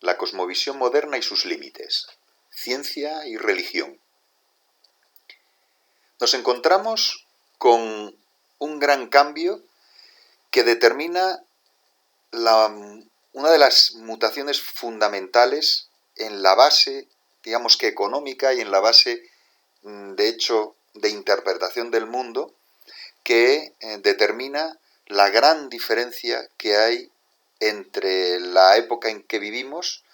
La cosmovisión moderna y sus límites. Ciencia y religión. Nos encontramos con un gran cambio que determina una de las mutaciones fundamentales en la base, digamos que económica, y en la base, de hecho, de interpretación del mundo, que determina la gran diferencia que hay entre la época en que vivimos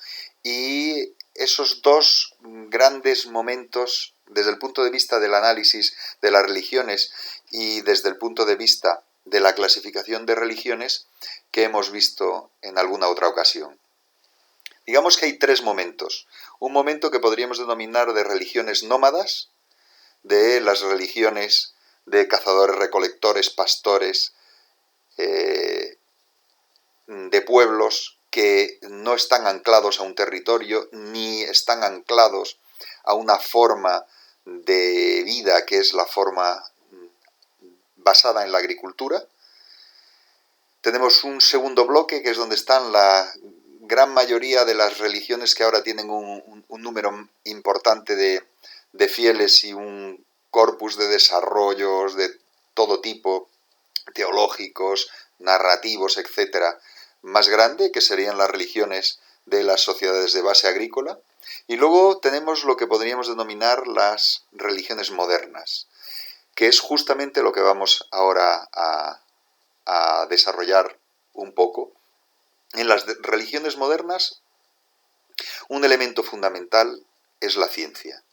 y esos dos grandes momentos desde el punto de vista del análisis de las religiones y desde el punto de vista de la clasificación de religiones que hemos visto en alguna otra ocasión. Digamos que hay tres momentos. Un momento que podríamos denominar de religiones nómadas, de las religiones de cazadores, recolectores, pastores, de pueblos que no están anclados a un territorio ni están anclados a una forma de vida que es la forma basada en la agricultura. Tenemos un segundo bloque que es donde están la gran mayoría de las religiones que ahora tienen un número importante de fieles y un corpus de desarrollos de todo tipo, teológicos, narrativos, etcétera, más grande, que serían las religiones de las sociedades de base agrícola. Y luego tenemos lo que podríamos denominar las religiones modernas, que es justamente lo que vamos ahora a desarrollar un poco. En las religiones modernas, un elemento fundamental es la ciencia.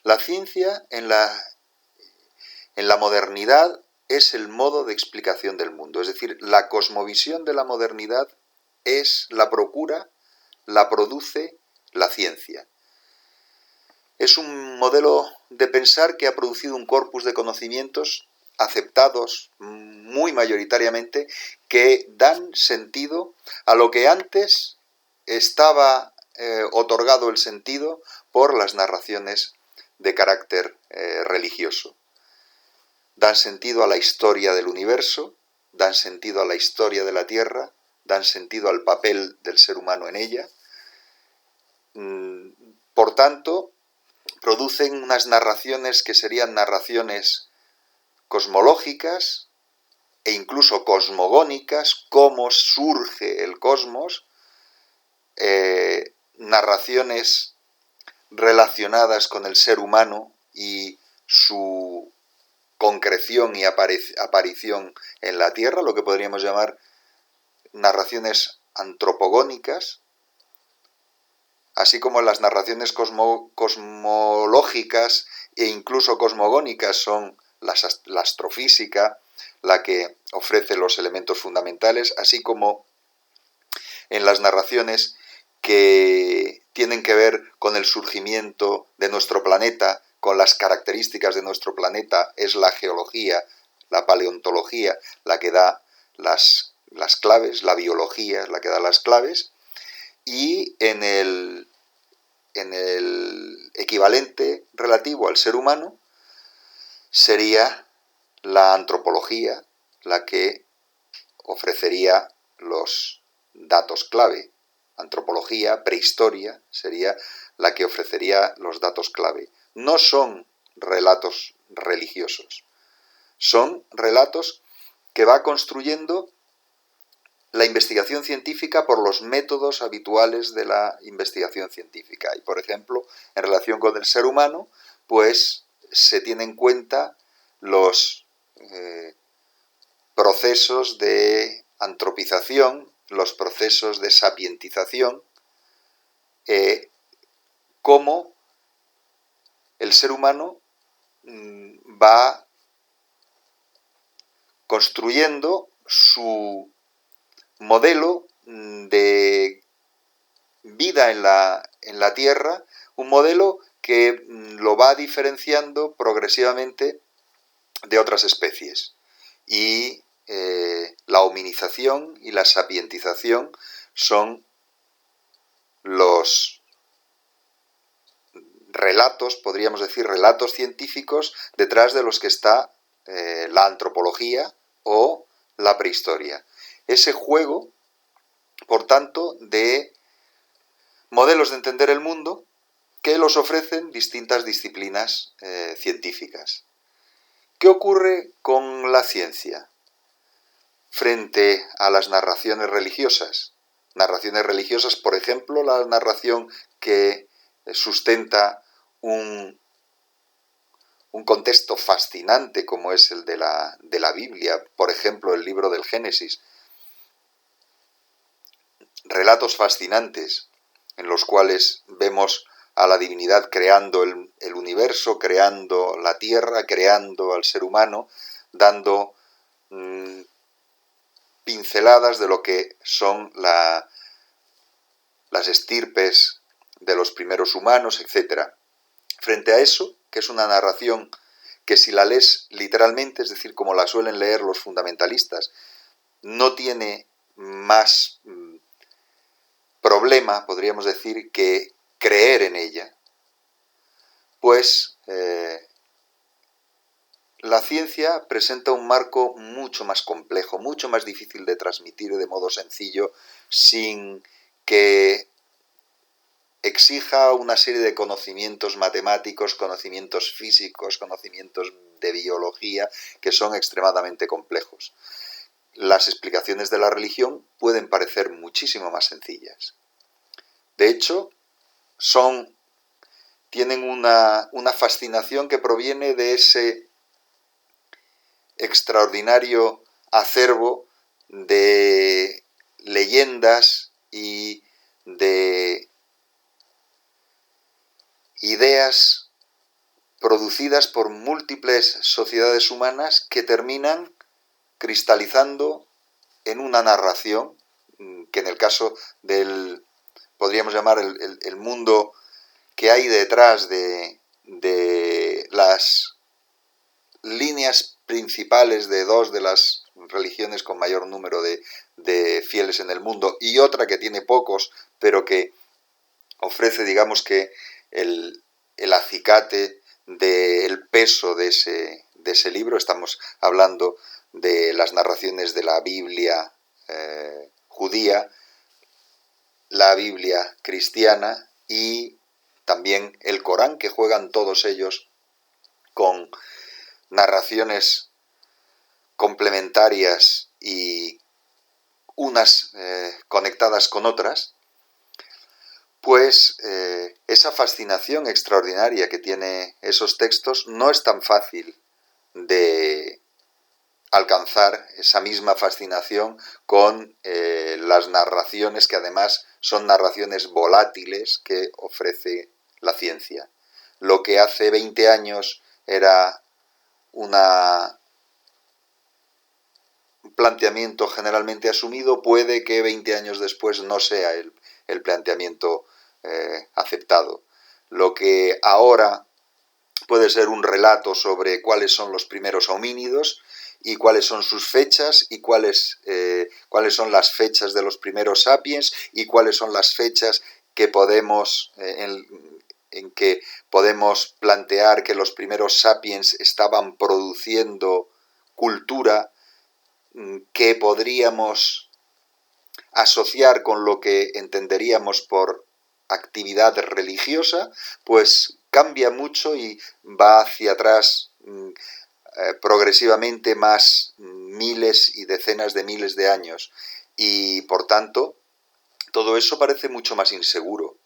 La ciencia en la modernidad es el modo de explicación del mundo, es decir, la cosmovisión de la modernidad es la procura, la produce la ciencia. Es un modelo de pensar que ha producido un corpus de conocimientos aceptados muy mayoritariamente que dan sentido a lo que antes estaba otorgado el sentido por las narraciones de carácter religioso. Dan sentido a la historia del universo, dan sentido a la historia de la Tierra, dan sentido al papel del ser humano en ella. Por tanto, producen unas narraciones que serían narraciones cosmológicas e incluso cosmogónicas, cómo surge el cosmos, narraciones relacionadas con el ser humano y su concreción y aparición en la Tierra, lo que podríamos llamar narraciones antropogónicas, así como las narraciones cosmológicas e incluso cosmogónicas son la astrofísica, la que ofrece los elementos fundamentales, así como en las narraciones que tienen que ver con el surgimiento de nuestro planeta, con las características de nuestro planeta, es la geología, la paleontología, la que da las claves, la biología es la que da las claves, y en el equivalente relativo al ser humano sería la antropología la que ofrecería los datos clave. Antropología, prehistoria, sería la que ofrecería los datos clave. No son relatos religiosos, son relatos que va construyendo la investigación científica por los métodos habituales de la investigación científica. Y, por ejemplo, en relación con el ser humano, pues se tienen en cuenta los procesos de antropización, los procesos de sapientización, cómo el ser humano va construyendo su modelo de vida en la Tierra, un modelo que lo va diferenciando progresivamente de otras especies. Y la hominización y la sapientización son los relatos, podríamos decir, relatos científicos detrás de los que está la antropología o la prehistoria. Ese juego, por tanto, de modelos de entender el mundo que los ofrecen distintas disciplinas científicas. ¿Qué ocurre con la ciencia frente a las narraciones religiosas? Narraciones religiosas, por ejemplo, la narración que sustenta un contexto fascinante como es el de la Biblia, por ejemplo, el libro del Génesis. Relatos fascinantes en los cuales vemos a la divinidad creando el universo, creando la tierra, creando al ser humano, dando pinceladas de lo que son las estirpes de los primeros humanos, etc. Frente a eso, que es una narración que si la lees literalmente, es decir, como la suelen leer los fundamentalistas, no tiene más problema, podríamos decir, que creer en ella, pues la ciencia presenta un marco mucho más complejo, mucho más difícil de transmitir de modo sencillo, sin que exija una serie de conocimientos matemáticos, conocimientos físicos, conocimientos de biología, que son extremadamente complejos. Las explicaciones de la religión pueden parecer muchísimo más sencillas. De hecho, tienen una fascinación que proviene de ese extraordinario acervo de leyendas y de ideas producidas por múltiples sociedades humanas que terminan cristalizando en una narración que en el caso del, podríamos llamar el mundo que hay detrás de las líneas principales de dos de las religiones con mayor número de fieles en el mundo y otra que tiene pocos, pero que ofrece, digamos que, el acicate del peso de ese libro. Estamos hablando de las narraciones de la Biblia judía, la Biblia cristiana y también el Corán, que juegan todos ellos con narraciones complementarias y unas conectadas con otras, pues esa fascinación extraordinaria que tiene esos textos no es tan fácil de alcanzar esa misma fascinación con las narraciones que además son narraciones volátiles que ofrece la ciencia. Lo que hace 20 años era un planteamiento generalmente asumido, puede que 20 años después no sea el planteamiento aceptado. Lo que ahora puede ser un relato sobre cuáles son los primeros homínidos y cuáles son sus fechas y cuáles son las fechas de los primeros sapiens y cuáles son las fechas que podemos en que podemos plantear que los primeros sapiens estaban produciendo cultura que podríamos asociar con lo que entenderíamos por actividad religiosa, pues cambia mucho y va hacia atrás progresivamente más miles y decenas de miles de años. Y por tanto, todo eso parece mucho más inseguro,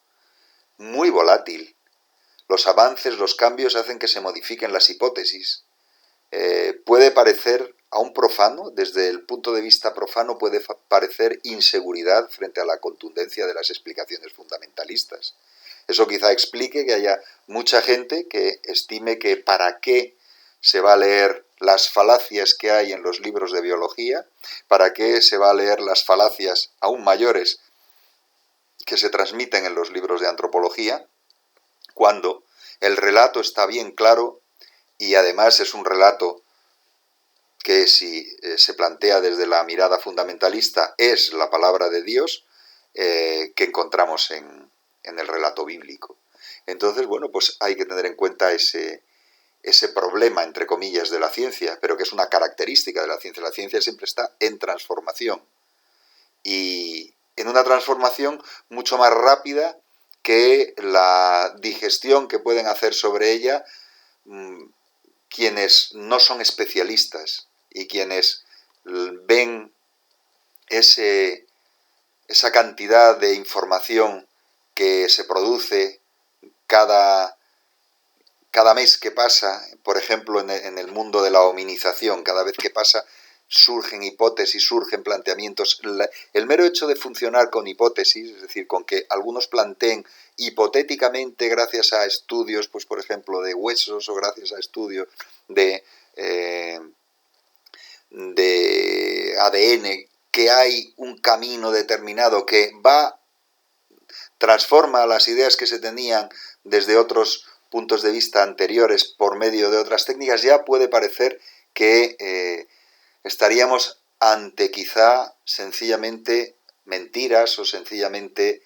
muy volátil. Los avances, los cambios hacen que se modifiquen las hipótesis. Puede parecer a un profano, desde el punto de vista profano, puede parecer inseguridad frente a la contundencia de las explicaciones fundamentalistas. Eso quizá explique que haya mucha gente que estime que para qué se va a leer las falacias que hay en los libros de biología, para qué se va a leer las falacias aún mayores que se transmiten en los libros de antropología, cuando el relato está bien claro y además es un relato que si se plantea desde la mirada fundamentalista es la palabra de Dios que encontramos en el relato bíblico. Entonces, bueno, pues hay que tener en cuenta ese problema, entre comillas, de la ciencia, pero que es una característica de la ciencia. La ciencia siempre está en transformación y en una transformación mucho más rápida que la digestión que pueden hacer sobre ella quienes no son especialistas y quienes ven esa cantidad de información que se produce cada mes que pasa, por ejemplo, en el mundo de la hominización, cada vez que pasa surgen hipótesis, surgen planteamientos. El mero hecho de funcionar con hipótesis, es decir, con que algunos planteen hipotéticamente gracias a estudios, pues por ejemplo, de huesos o gracias a estudios de ADN, que hay un camino determinado que transforma las ideas que se tenían desde otros puntos de vista anteriores por medio de otras técnicas, ya puede parecer que estaríamos ante quizá sencillamente mentiras o sencillamente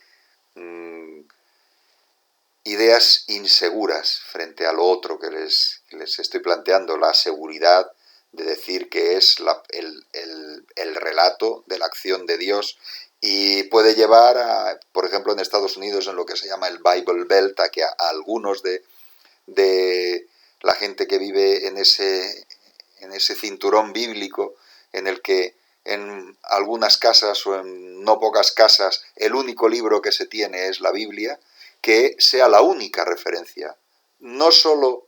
ideas inseguras frente a lo otro que les estoy planteando, la seguridad de decir que es el relato de la acción de Dios, y puede llevar a, por ejemplo, en Estados Unidos, en lo que se llama el Bible Belt, a que a algunos de la gente que vive en ese cinturón bíblico, en el que en algunas casas o en no pocas casas el único libro que se tiene es la Biblia, que sea la única referencia, no solo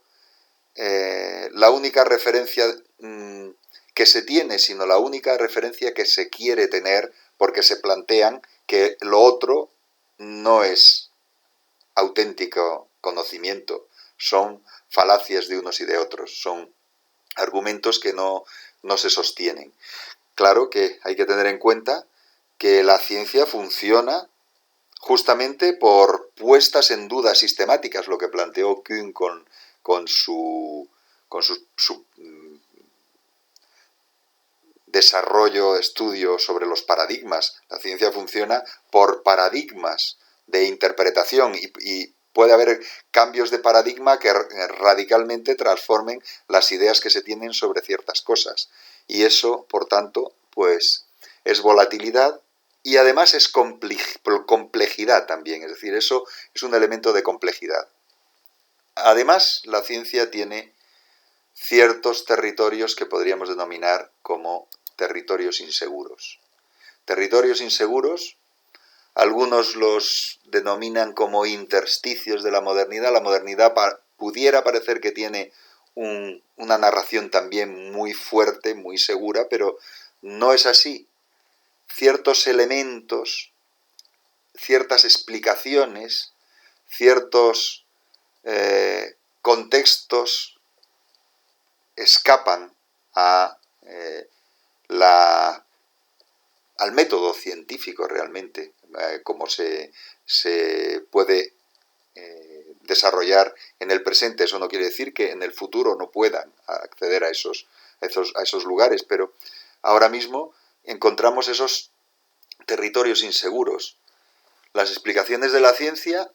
la única referencia que se tiene, sino la única referencia que se quiere tener, porque se plantean que lo otro no es auténtico conocimiento, son falacias de unos y de otros, son argumentos que no se sostienen. Claro que hay que tener en cuenta que la ciencia funciona justamente por puestas en duda sistemáticas, lo que planteó Kuhn con su desarrollo, estudio sobre los paradigmas. La ciencia funciona por paradigmas de interpretación y puede haber cambios de paradigma que radicalmente transformen las ideas que se tienen sobre ciertas cosas. Y eso, por tanto, pues es volatilidad y además es complejidad también. Es decir, eso es un elemento de complejidad. Además, la ciencia tiene ciertos territorios que podríamos denominar como territorios inseguros. Territorios inseguros, algunos los denominan como intersticios de la modernidad. La modernidad pudiera parecer que tiene una narración también muy fuerte, muy segura, pero no es así. Ciertos elementos, ciertas explicaciones, ciertos contextos escapan al método científico realmente, como se puede desarrollar en el presente. Eso no quiere decir que en el futuro no puedan acceder a esos lugares, pero ahora mismo encontramos esos territorios inseguros. Las explicaciones de la ciencia,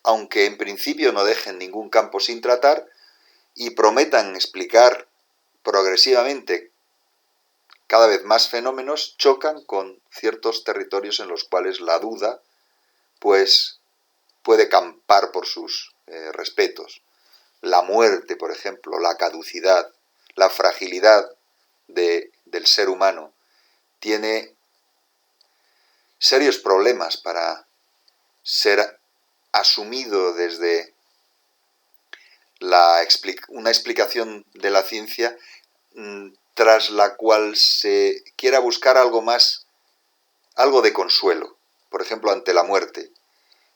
aunque en principio no dejen ningún campo sin tratar y prometan explicar progresivamente cada vez más fenómenos, chocan con ciertos territorios en los cuales la duda pues puede campar por sus respetos. La muerte, por ejemplo, la caducidad, la fragilidad del ser humano tiene serios problemas para ser asumido desde una explicación de la ciencia tras la cual se quiera buscar algo más, algo de consuelo, por ejemplo, ante la muerte.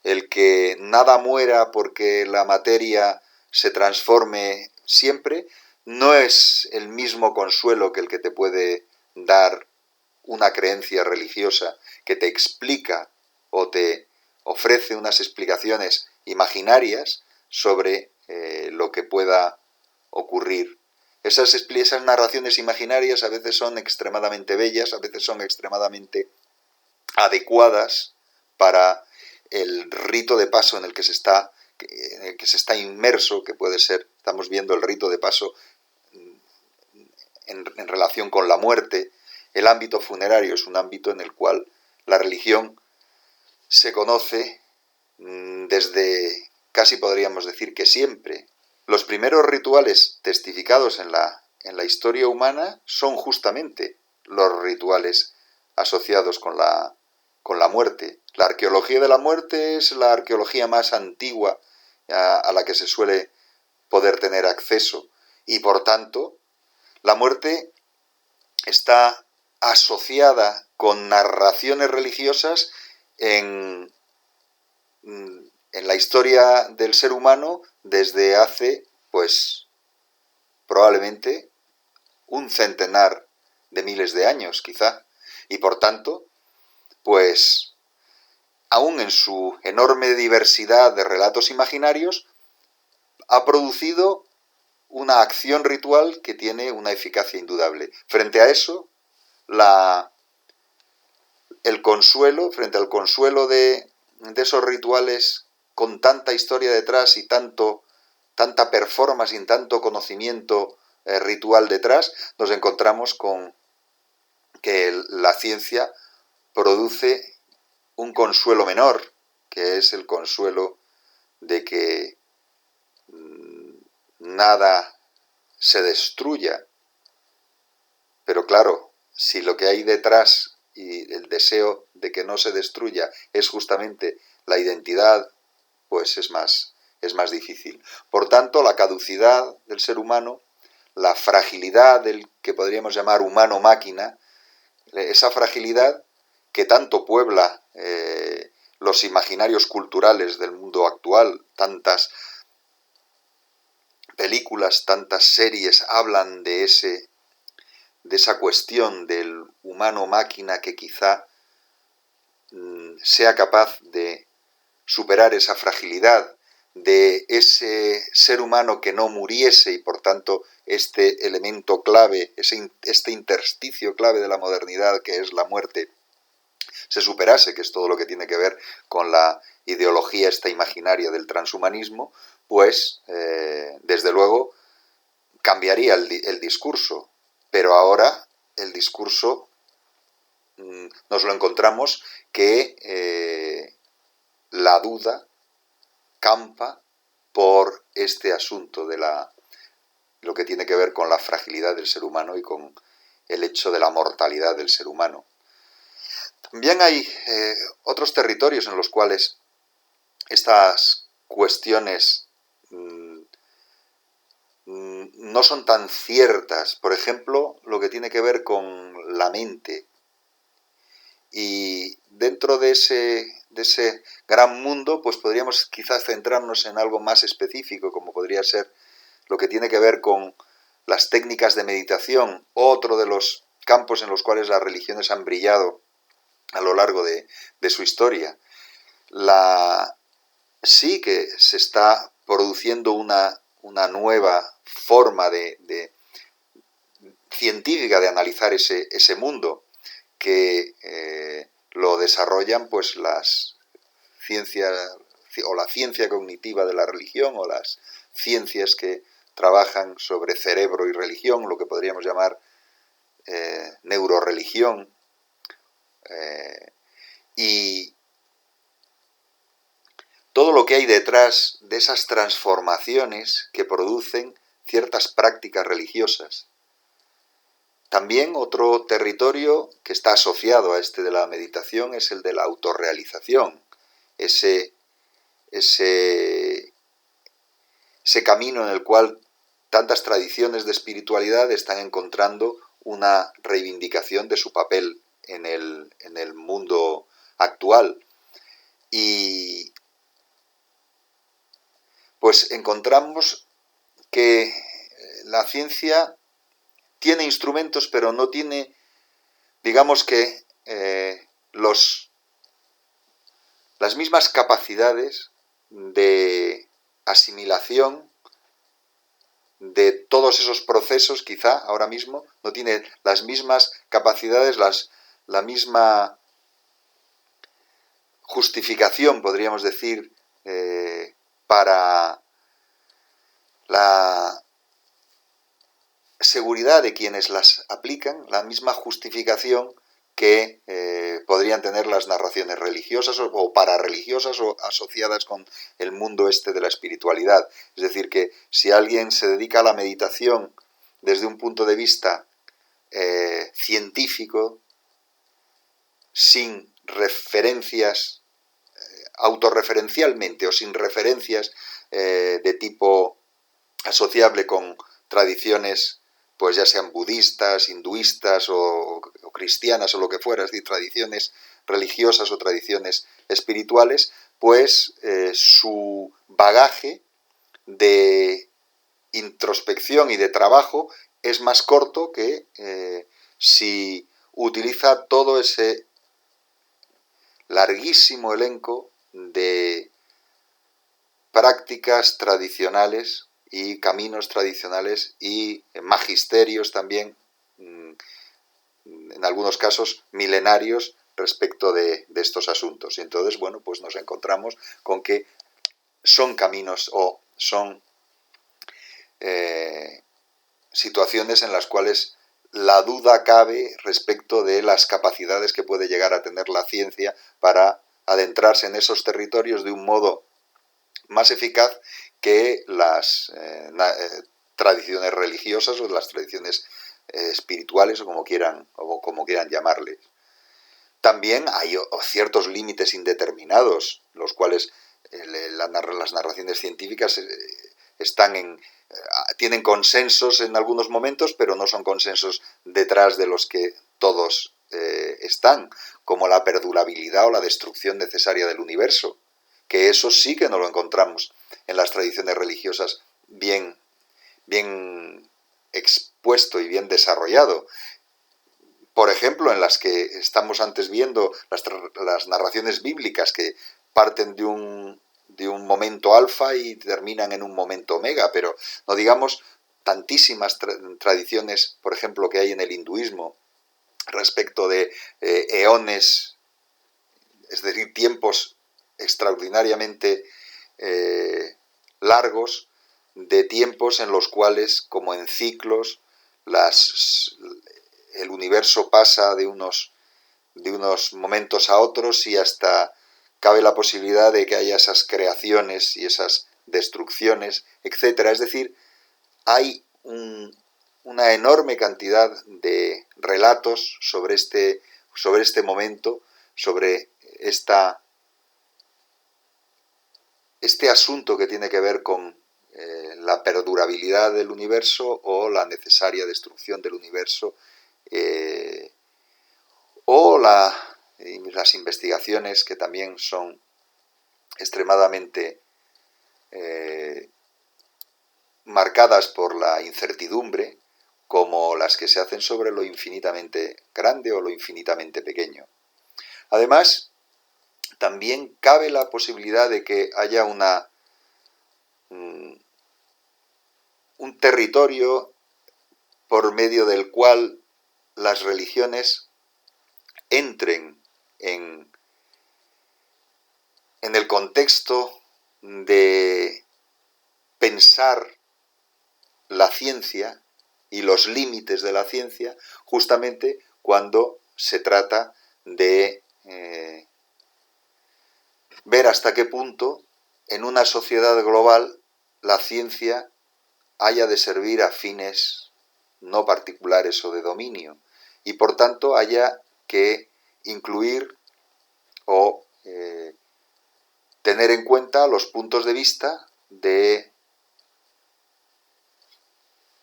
El que nada muera porque la materia se transforme siempre no es el mismo consuelo que el que te puede dar una creencia religiosa que te explica o te ofrece unas explicaciones imaginarias sobre lo que pueda ocurrir. Esas narraciones imaginarias a veces son extremadamente bellas, a veces son extremadamente adecuadas para el rito de paso en el que se está inmerso, que puede ser, estamos viendo el rito de paso en relación con la muerte. El ámbito funerario es un ámbito en el cual la religión se conoce desde casi podríamos decir que siempre. Los primeros rituales testificados en la historia humana son justamente los rituales asociados con la muerte. La arqueología de la muerte es la arqueología más antigua a la que se suele poder tener acceso, y por tanto la muerte está asociada con narraciones religiosas en la historia del ser humano desde hace, pues, probablemente un centenar de miles de años, quizá. Y por tanto, pues, aún en su enorme diversidad de relatos imaginarios, ha producido una acción ritual que tiene una eficacia indudable. Frente a eso, frente al consuelo de esos rituales con tanta historia detrás y tanta performance y tanto conocimiento ritual detrás, nos encontramos con que la ciencia produce un consuelo menor, que es el consuelo de que nada se destruya. Pero claro, si lo que hay detrás y el deseo de que no se destruya es justamente la identidad, pues es más difícil. Por tanto, la caducidad del ser humano, la fragilidad del que podríamos llamar humano-máquina, esa fragilidad que tanto puebla los imaginarios culturales del mundo actual, tantas películas, tantas series hablan de esa cuestión del humano-máquina que quizá sea capaz de superar esa fragilidad, de ese ser humano que no muriese y por tanto este elemento clave, este intersticio clave de la modernidad que es la muerte, se superase, que es todo lo que tiene que ver con la ideología esta imaginaria del transhumanismo, pues desde luego cambiaría el discurso. Pero ahora el discurso nos lo encontramos que la duda campa por este asunto de lo que tiene que ver con la fragilidad del ser humano y con el hecho de la mortalidad del ser humano. También hay otros territorios en los cuales estas cuestiones no son tan ciertas. Por ejemplo, lo que tiene que ver con la mente. Y dentro de ese gran mundo, pues podríamos quizás centrarnos en algo más específico, como podría ser lo que tiene que ver con las técnicas de meditación, otro de los campos en los cuales las religiones han brillado a lo largo de su historia. Sí que se está produciendo una nueva forma científica de analizar ese mundo, que lo desarrollan pues las ciencias o la ciencia cognitiva de la religión o las ciencias que trabajan sobre cerebro y religión, lo que podríamos llamar neuroreligión, y todo lo que hay detrás de esas transformaciones que producen ciertas prácticas religiosas. También otro territorio que está asociado a este de la meditación es el de la autorrealización, ese camino en el cual tantas tradiciones de espiritualidad están encontrando una reivindicación de su papel en el mundo actual. Y pues encontramos que la ciencia tiene instrumentos, pero no tiene, digamos que, las mismas capacidades de asimilación de todos esos procesos, quizá ahora mismo, no tiene las mismas capacidades, la misma justificación, podríamos decir, para la seguridad de quienes las aplican, la misma justificación que podrían tener las narraciones religiosas o pararreligiosas o asociadas con el mundo este de la espiritualidad. Es decir, que si alguien se dedica a la meditación desde un punto de vista científico, sin referencias, autorreferencialmente o sin referencias de tipo asociable con tradiciones, pues ya sean budistas, hinduistas o cristianas o lo que fuera, es decir, tradiciones religiosas o tradiciones espirituales, pues su bagaje de introspección y de trabajo es más corto que si utiliza todo ese larguísimo elenco de prácticas tradicionales y caminos tradicionales y magisterios también, en algunos casos milenarios, respecto de estos asuntos. Y entonces, bueno, pues nos encontramos con que son caminos o son situaciones en las cuales la duda cabe respecto de las capacidades que puede llegar a tener la ciencia para adentrarse en esos territorios de un modo más eficaz que las tradiciones religiosas o las tradiciones espirituales o como quieran llamarles. También hay ciertos límites indeterminados, los cuales las narraciones científicas tienen consensos en algunos momentos, pero no son consensos detrás de los que todos están, como la perdurabilidad o la destrucción necesaria del universo, que eso sí que no lo encontramos en las tradiciones religiosas bien expuesto y bien desarrollado. Por ejemplo, en las que estamos antes viendo las narraciones bíblicas que parten de un momento alfa y terminan en un momento omega, pero no digamos tantísimas tradiciones, por ejemplo, que hay en el hinduismo respecto de eones, es decir, tiempos extraordinariamente largos, de tiempos en los cuales, como en ciclos, el universo pasa de unos momentos a otros y hasta cabe la posibilidad de que haya esas creaciones y esas destrucciones, etcétera. Es decir, hay una enorme cantidad de relatos sobre este momento, sobre este asunto que tiene que ver con la perdurabilidad del universo o la necesaria destrucción del universo, o las investigaciones que también son extremadamente marcadas por la incertidumbre, como las que se hacen sobre lo infinitamente grande o lo infinitamente pequeño. Además, también cabe la posibilidad de que haya un territorio por medio del cual las religiones entren en el contexto de pensar la ciencia y los límites de la ciencia, justamente cuando se trata de ver hasta qué punto en una sociedad global la ciencia haya de servir a fines no particulares o de dominio, y por tanto haya que incluir o tener en cuenta los puntos de vista de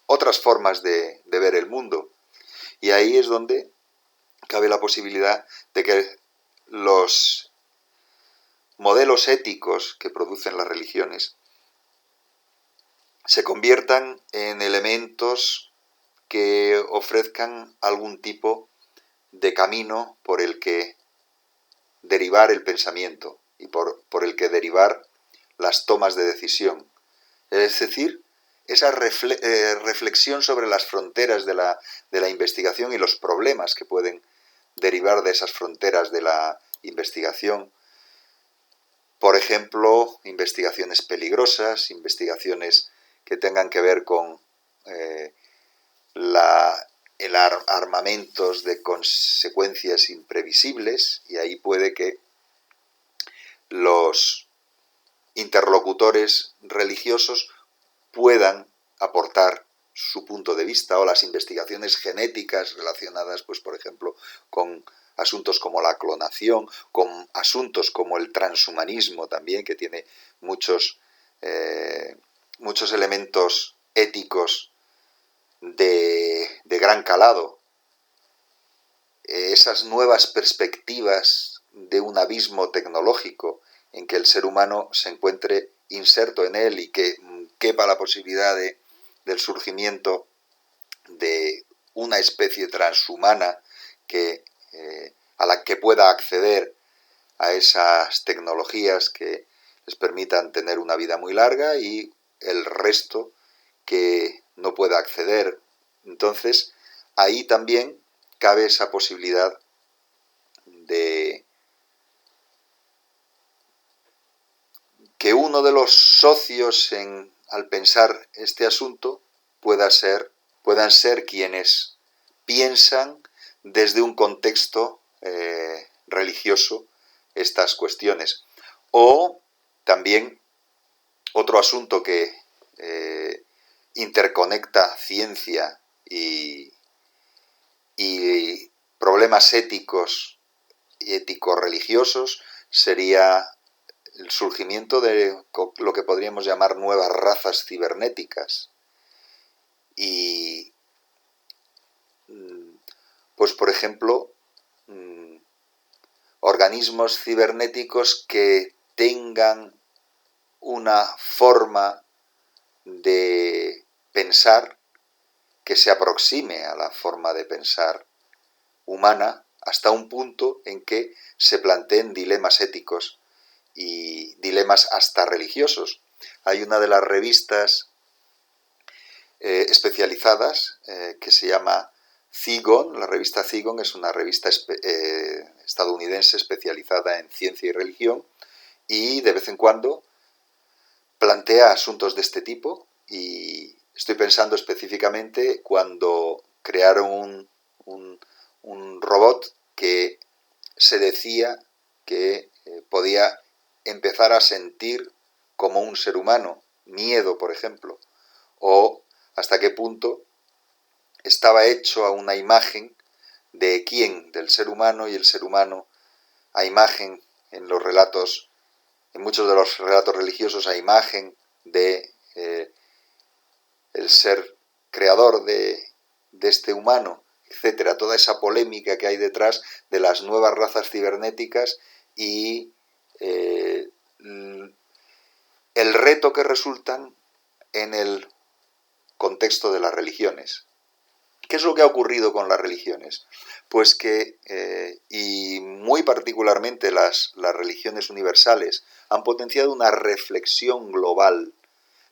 otras formas de ver el mundo. Y ahí es donde cabe la posibilidad de que los modelos éticos que producen las religiones se conviertan en elementos que ofrezcan algún tipo de camino por el que derivar el pensamiento y por el que derivar las tomas de decisión. Es decir, esa reflexión sobre las fronteras de la investigación y los problemas que pueden derivar de esas fronteras de la investigación. Por ejemplo, investigaciones peligrosas, investigaciones que tengan que ver con la armamentos de consecuencias imprevisibles, y ahí puede que los interlocutores religiosos puedan aportar su punto de vista, o las investigaciones genéticas relacionadas, pues por ejemplo, con asuntos como la clonación, con asuntos como el transhumanismo también, que tiene muchos elementos éticos de gran calado. Esas nuevas perspectivas de un abismo tecnológico en que el ser humano se encuentre inserto en él y que quepa la posibilidad del surgimiento de una especie transhumana a la que pueda acceder a esas tecnologías que les permitan tener una vida muy larga, y el resto que no pueda acceder. Entonces, ahí también cabe esa posibilidad de que uno de los socios al pensar este asunto puedan ser quienes piensan desde un contexto religioso estas cuestiones. O también otro asunto que interconecta ciencia y problemas éticos y ético-religiosos sería el surgimiento de lo que podríamos llamar nuevas razas cibernéticas. Y, pues por ejemplo, organismos cibernéticos que tengan una forma de pensar que se aproxime a la forma de pensar humana, hasta un punto en que se planteen dilemas éticos y dilemas hasta religiosos. Hay una de las revistas especializadas que se llama Zygon. La revista Zygon es una revista estadounidense especializada en ciencia y religión, y de vez en cuando plantea asuntos de este tipo, y estoy pensando específicamente cuando crearon un robot que se decía que podía empezar a sentir como un ser humano, miedo, por ejemplo, o hasta qué punto estaba hecho a una imagen de quién, del ser humano, y el ser humano a imagen en los relatos, en muchos de los relatos religiosos, a imagen de el ser creador de este humano, etcétera. Toda esa polémica que hay detrás de las nuevas razas cibernéticas y el reto que resultan en el contexto de las religiones. ¿Qué es lo que ha ocurrido con las religiones? Pues que, y muy particularmente las religiones universales, han potenciado una reflexión global,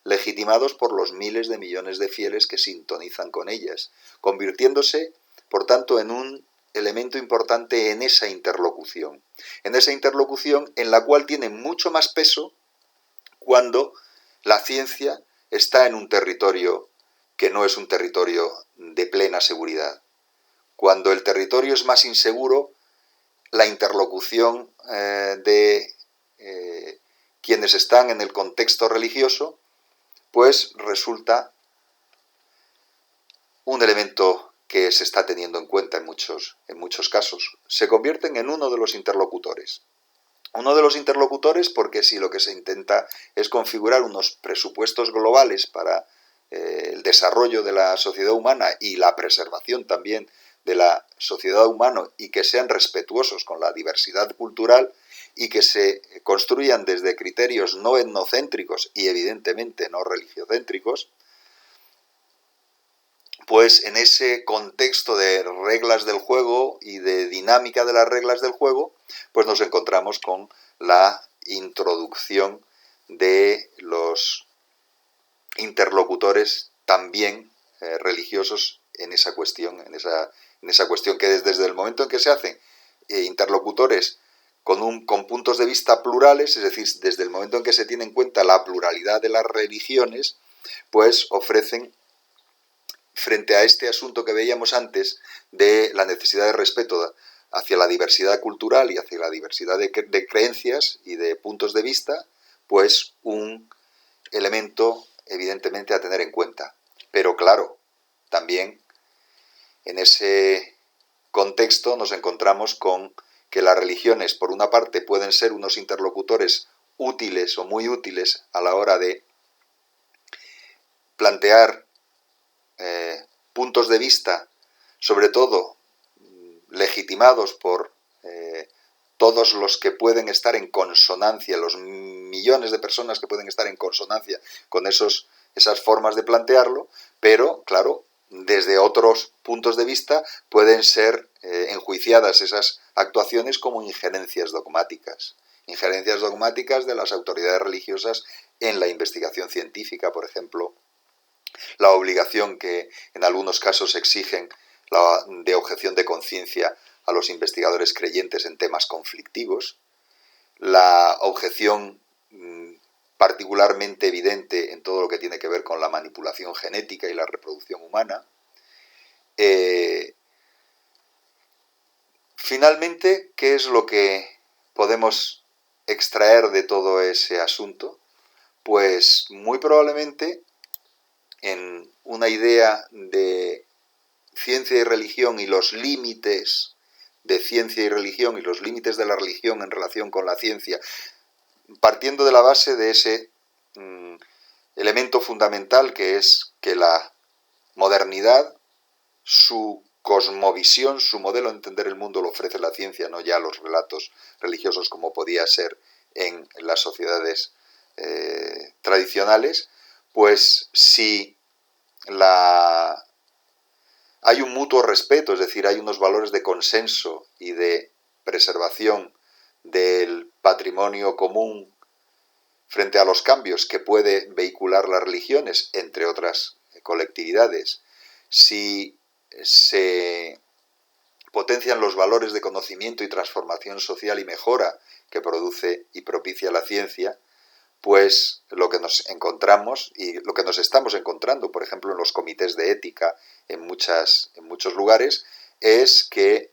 legitimados por los miles de millones de fieles que sintonizan con ellas, convirtiéndose, por tanto, en un elemento importante en esa interlocución en la cual tiene mucho más peso cuando la ciencia está en un territorio que no es un territorio de plena seguridad. Cuando el territorio es más inseguro, la interlocución de quienes están en el contexto religioso, pues resulta un elemento que se está teniendo en cuenta en muchos casos. Se convierten en uno de los interlocutores. Uno de los interlocutores porque si lo que se intenta es configurar unos presupuestos globales para el desarrollo de la sociedad humana y la preservación también de la sociedad humana, y que sean respetuosos con la diversidad cultural y que se construyan desde criterios no etnocéntricos y evidentemente no religiocéntricos, pues en ese contexto de reglas del juego y de dinámica de las reglas del juego, pues nos encontramos con la introducción de los interlocutores también religiosos en esa cuestión, que desde el momento en que se hacen interlocutores con puntos de vista plurales, es decir, desde el momento en que se tiene en cuenta la pluralidad de las religiones, pues ofrecen frente a este asunto que veíamos antes de la necesidad de respeto hacia la diversidad cultural y hacia la diversidad de creencias y de puntos de vista, pues un elemento evidentemente a tener en cuenta. Pero claro, también en ese contexto nos encontramos con que las religiones, por una parte, pueden ser unos interlocutores útiles o muy útiles a la hora de plantear puntos de vista, sobre todo legitimados por todos los que pueden estar en consonancia, los millones de personas que pueden estar en consonancia con esas formas de plantearlo, pero, claro, desde otros puntos de vista pueden ser enjuiciadas esas actuaciones como injerencias dogmáticas de las autoridades religiosas en la investigación científica, por ejemplo, la obligación que en algunos casos exigen de objeción de conciencia a los investigadores creyentes en temas conflictivos, la objeción particularmente evidente en todo lo que tiene que ver con la manipulación genética y la reproducción humana. Finalmente, ¿qué es lo que podemos extraer de todo ese asunto? Pues muy probablemente en una idea de ciencia y religión y los límites de ciencia y religión y los límites de la religión en relación con la ciencia, partiendo de la base de ese elemento fundamental que es que la modernidad, su cosmovisión, su modelo de entender el mundo lo ofrece la ciencia, no ya los relatos religiosos como podía ser en las sociedades tradicionales, pues si hay un mutuo respeto, es decir, hay unos valores de consenso y de preservación del patrimonio común frente a los cambios que puede vehicular las religiones, entre otras colectividades, si se potencian los valores de conocimiento y transformación social y mejora que produce y propicia la ciencia, pues lo que nos encontramos y lo que nos estamos encontrando, por ejemplo, en los comités de ética en muchos lugares, es que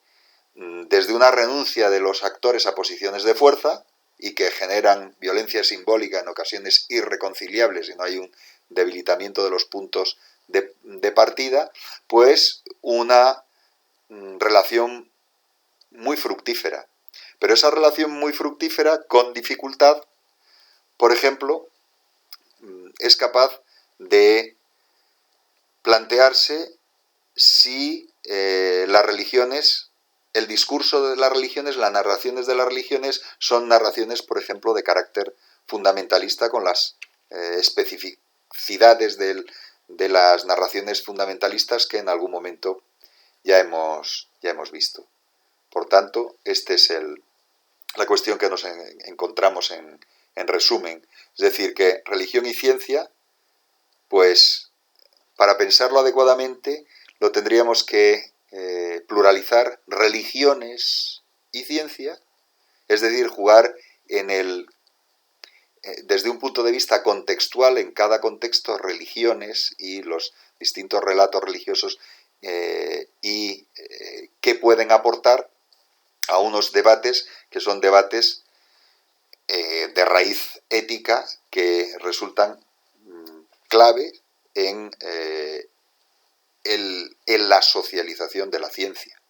desde una renuncia de los actores a posiciones de fuerza y que generan violencia simbólica en ocasiones irreconciliables y no hay un debilitamiento de los puntos de partida, pues una relación muy fructífera. Pero esa relación muy fructífera con dificultad, por ejemplo, es capaz de plantearse si las religiones, el discurso de las religiones, las narraciones de las religiones son narraciones, por ejemplo, de carácter fundamentalista con las especificidades de las narraciones fundamentalistas que en algún momento ya hemos visto. Por tanto, esta es la cuestión que nos encontramos en resumen. Es decir, que religión y ciencia, pues para pensarlo adecuadamente, lo tendríamos que pluralizar religiones y ciencia, es decir, jugar desde un punto de vista contextual, en cada contexto, religiones y los distintos relatos religiosos y qué pueden aportar a unos debates que son debates de raíz ética que resultan clave en la socialización de la ciencia.